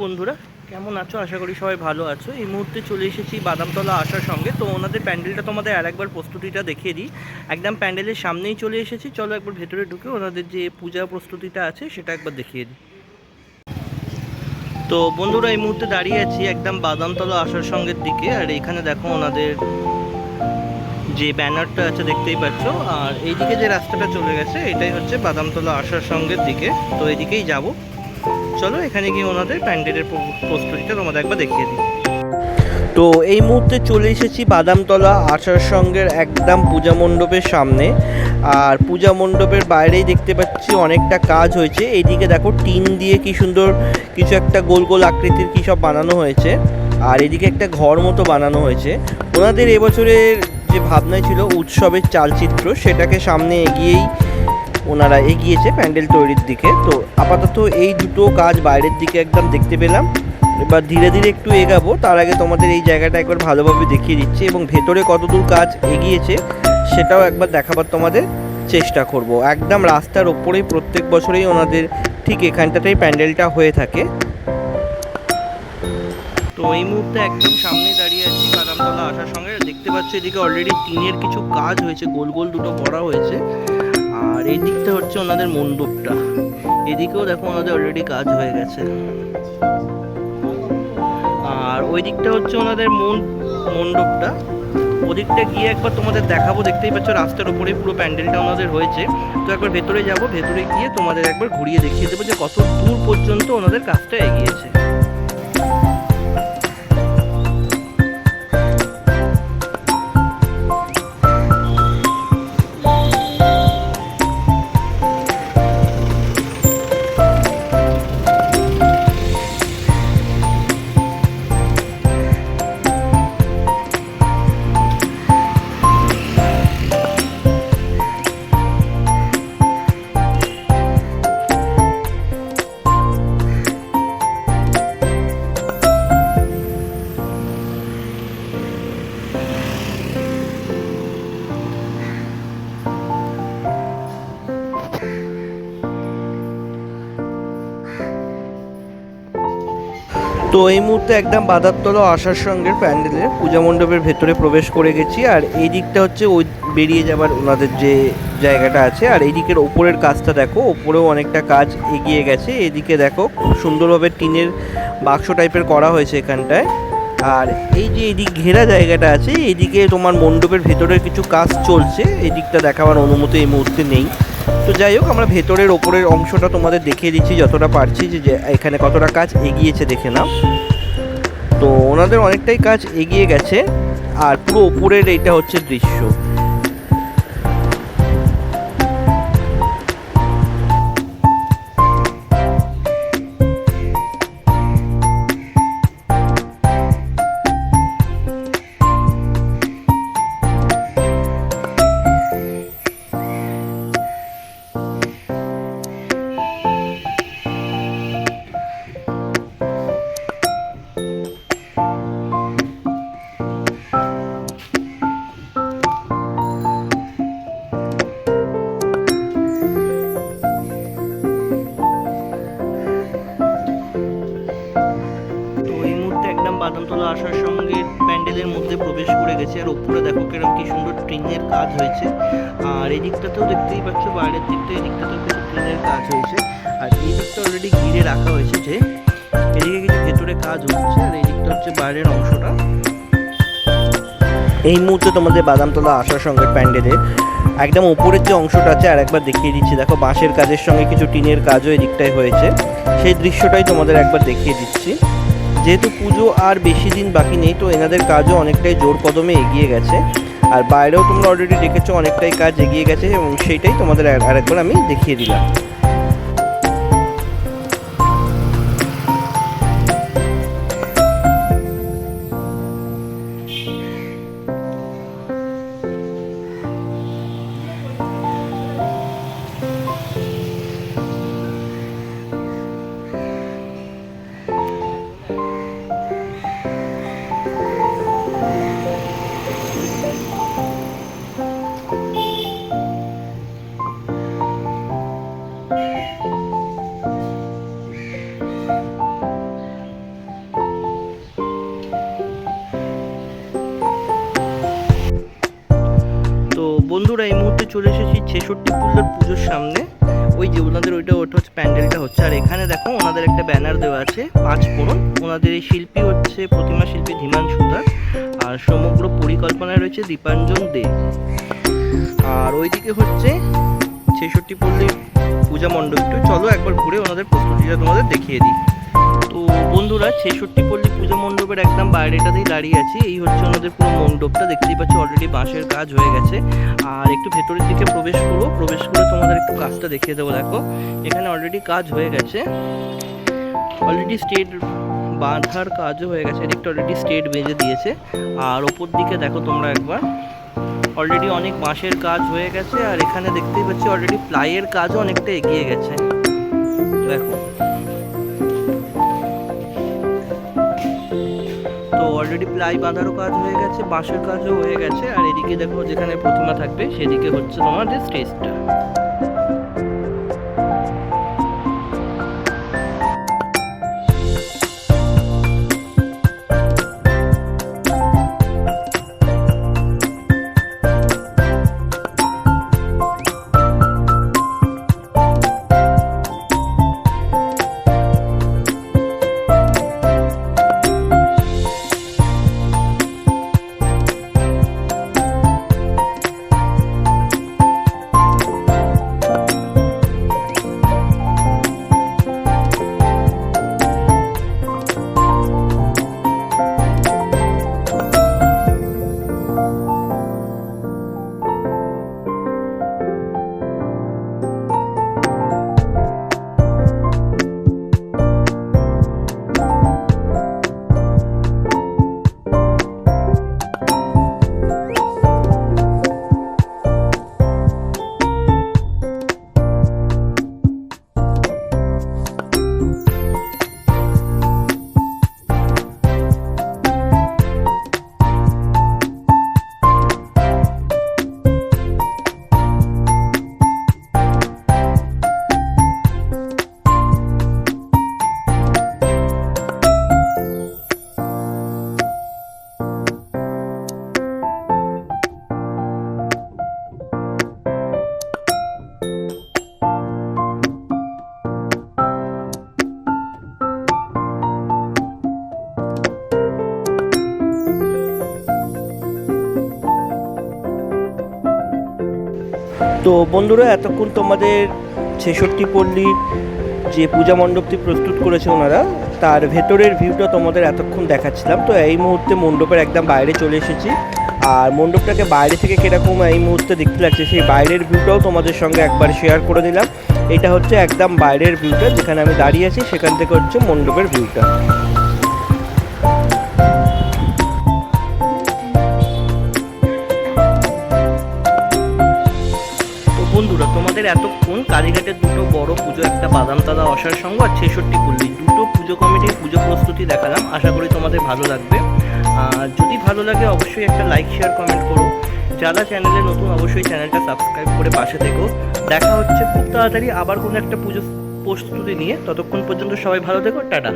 বন্ধুরা, কেমন আছো? আশা করি সবাই ভালো আছো। এই মুহূর্তে চলে এসেছি বাদামতলা আসার সঙ্গে। তো ওনাদের প্যান্ডেলটা তোমাদের আরেকবার প্রস্তুতিটা দেখিয়ে দিই। একদম প্যান্ডেলের সামনেই চলে এসেছি। চলো একবার ভেতরে ঢুকে ওনাদের যে পূজা প্রস্তুতিটা আছে সেটা একবার দেখিয়ে দিই। তো বন্ধুরা, এই মুহূর্তে দাঁড়িয়ে আছি একদম বাদামতলা আসার সঙ্গের দিকে। আর এখানে দেখো ওনাদের যে ব্যানারটা আছে দেখতেই পাচ্ছ। আর এইদিকে যে রাস্তাটা চলে গেছে এটাই হচ্ছে বাদামতলা আসার সঙ্গের দিকে। তো এদিকেই যাব। চলো এখানে গিয়ে ওনাদের প্যান্ডেলের প্রস্তুতিটা তোমাদের একবার দেখিয়ে দিই। তো এই মুহূর্তে চলে এসেছি বাদামতলা আসার সঙ্গের একদম পূজা মণ্ডপের সামনে। আর পূজা মণ্ডপের বাইরেই দেখতে পাচ্ছি অনেকটা কাজ হয়েছে। এইদিকে দেখো টিন দিয়ে কি সুন্দর কিছু একটা গোল গোল আকৃতির কী সব বানানো হয়েছে। আর এদিকে একটা ঘর মতো বানানো হয়েছে। ওনাদের এবছরের যে ভাবনাই ছিল উৎসবের চালচিত্র, সেটাকে সামনে এগিয়েই ওনারা এগিয়েছে প্যান্ডেল তৈরির দিকে। তো আপাতত এই দুটো কাজ বাইরের দিকে একদম দেখতে পেলাম। এবার ধীরে ধীরে একটু এগাবো, তার আগে তোমাদের এই জায়গাটা একবার ভালোভাবে দেখিয়ে দিচ্ছি এবং ভেতরে কতদূর কাজ এগিয়েছে সেটাও একবার দেখাবার তোমাদের চেষ্টা করব। একদম রাস্তার ওপরেই প্রত্যেক বছরেই ওনাদের ঠিক এখানটাতেই প্যান্ডেলটা হয়ে থাকে। তো এই মুহূর্তে একদম সামনে দাঁড়িয়ে আছি বাদামতলা আসার সঙ্গে। দেখতে পাচ্ছ এদিকে অলরেডি টিনের কিছু কাজ হয়েছে, গোল গোল দুটো করা হয়েছে। আর এই দিকটা হচ্ছে ওনাদের মণ্ডপটা। এদিকেও দেখো ওনাদের অলরেডি কাজ হয়ে গেছে। আর ওই দিকটা হচ্ছে ওনাদের মণ্ডপটা। ওদিকটা গিয়ে একবার তোমাদের দেখাবো। দেখতেই পাচ্ছ রাস্তার উপরেই পুরো প্যান্ডেলটা ওনাদের হয়েছে। তো একবার ভেতরে যাব, ভেতরে গিয়ে তোমাদের একবার ঘুরিয়ে দেখিয়ে দেবো যে কত দূর পর্যন্ত ওনাদের কাজটা এগিয়েছে। তো এই মুহূর্তে একদম বাদামতলা আসার সঙ্গে প্যান্ডেলের পূজা মণ্ডপের ভেতরে প্রবেশ করে গেছি। আর এই দিকটা হচ্ছে ওই বেরিয়ে যাবার ওনাদের যে জায়গাটা আছে। আর এই দিকের ওপরের কাজটা দেখো, ওপরেও অনেকটা কাজ এগিয়ে গেছে। এদিকে দেখো খুব সুন্দরভাবে টিনের বাক্স টাইপের করা হয়েছে এখানটায়। আর এই যে এদিক ঘেরা জায়গাটা আছে, এইদিকে তোমার মণ্ডপের ভেতরের কিছু কাজ চলছে। এই দিকটা দেখাবার অনুমতি এই মুহূর্তে নেই। তো যাই হোক, আমরা ভেতরের ওপরের অংশটা তোমাদের দেখিয়ে দিচ্ছি যতটা পারছি, যে এখানে কতটা কাজ এগিয়েছে দেখে নাও। তো ওনাদের অনেকটাই কাজ এগিয়ে গেছে। আর পুরো ওপরের এইটা হচ্ছে দৃশ্য। বাদামতলা আসার সঙ্গে প্যান্ডেলের মধ্যে প্রবেশ করে গেছে। আর ওপরে দেখো কিরকম কি সুন্দর ট্রেনের কাজ হয়েছে। আর এই দিকটাতেও দেখতেই পাচ্ছ, বাইরের দিকটা এই দিকটাতেও কিছু ট্রেনের কাজ হয়েছে। আর এই দিকটা অলরেডি ঘিরে রাখা হয়েছে, যে এদিকে কিছু ভেতরে কাজ হচ্ছে। আর এই দিকটা হচ্ছে বাইরের অংশটা। এই মুহূর্তে তোমাদের বাদামতলা আসার সঙ্গে প্যান্ডেলের একদম উপরের যে অংশটা আছে আর একবার দেখিয়ে দিচ্ছি। দেখো বাঁশের কাজের সঙ্গে কিছু টিনের কাজও এই দিকটায় হয়েছে। সেই দৃশ্যটাই তোমাদের একবার দেখিয়ে দিচ্ছি। যেহেতু পুজো আর বেশি দিন বাকি নেই, তো এনাদের কাজও অনেকটাই জোর কদমে এগিয়ে গেছে। আর বাইরেও তোমরা অলরেডি দেখেছো অনেকটাই কাজ এগিয়ে গেছে, এবং সেইটাই তোমাদের আরেকবার আমি দেখিয়ে দিলাম। বন্ধুরা এই মুহূর্তে চলে এসেছি 66 পল্লীর পুজোর সামনে। ওই যে ওনাদের ওটা হচ্ছে প্যান্ডেলটা হচ্ছে, আর এখানে দেখো ওনাদের একটা ব্যানার দেওয়া আছে 5 ফোড়ন। ওনাদের এই শিল্পী হচ্ছে প্রতিমা শিল্পী ধীমাংশু দাস, আর সমগ্র পরিকল্পনায় রয়েছে দীপাঞ্জন দে। আর ওইদিকে হচ্ছে 66 পল্লীর পূজা মণ্ডপ। চলো একবার ঘুরে ওনাদের প্রস্তুতিটা তোমাদের দেখিয়ে দিই। তো বন্ধুরা 66 পল্লী পূজা মণ্ডপের একদম বাইরেটাতেই দাঁড়িয়ে আছি। এই হচ্ছে ওনাদের পুরো মণ্ডপটা, দেখতেই পাচ্ছ অলরেডি বাঁশের কাজ হয়ে গেছে। আর একটু ভেতরের দিকে প্রবেশ করে তোমাদের একটু কাজটা দেখিয়ে দেবো। দেখো এখানে অলরেডি কাজ হয়ে গেছে, অলরেডি স্টেট বাঁধার কাজও হয়ে গেছে, এদিকটা অলরেডি স্টেট বেঁধে দিয়েছে। আর ওপর দিকে দেখো তোমরা একবার অলরেডি অনেক বাঁশের কাজ হয়ে গেছে। আর এখানে দেখতেই পাচ্ছি অলরেডি প্লাইয়ের কাজও অনেকটা এগিয়ে গেছে। দেখো তো অলরেডি প্লাই বাঁধারও কাজ হয়ে গেছে, বাঁশের কাজও হয়ে গেছে। আর এদিকে দেখো যেখানে প্রতিমা থাকবে সেদিকে হচ্ছে তোমাদের স্টেজটা। তো বন্ধুরা এতক্ষণ তোমাদের 66 পল্লীর যে পূজা মণ্ডপটি প্রস্তুত করেছে ওনারা, তার ভেতরের ভিউটা তোমাদের এতক্ষণ দেখাচ্ছিলাম। তো এই মুহূর্তে মণ্ডপের একদম বাইরে চলে এসেছি, আর মণ্ডপটাকে বাইরে থেকে কীরকম এই মুহূর্তে দেখতে লাগছে সেই বাইরের ভিউটাও তোমাদের সঙ্গে একবার শেয়ার করে দিলাম। এটা হচ্ছে একদম বাইরের ভিউটা, যেখানে আমি দাঁড়িয়ে আছি সেখান থেকে হচ্ছে মণ্ডপের ভিউটা। বন্ধুরা তোমাদের এতক্ষণ কালীঘাটের দুটো বড় পুজো, একটা বাদামতলা অসার সঙ্গ আর 66 পল্লী, দুটো পুজো কমিটির পুজো প্রস্তুতি দেখালাম। আশা করি তোমাদের ভালো লাগবে। আর যদি ভালো লাগে অবশ্যই একটা লাইক শেয়ার কমেন্ট করো। যারা চ্যানেলে নতুন অবশ্যই চ্যানেলটা সাবস্ক্রাইব করে পাশে থেকো। দেখা হচ্ছে খুব তাড়াতাড়ি আবার কোনো একটা পুজো প্রস্তুতি নিয়ে। ততক্ষণ পর্যন্ত সবাই ভালো থেকো, টাটা।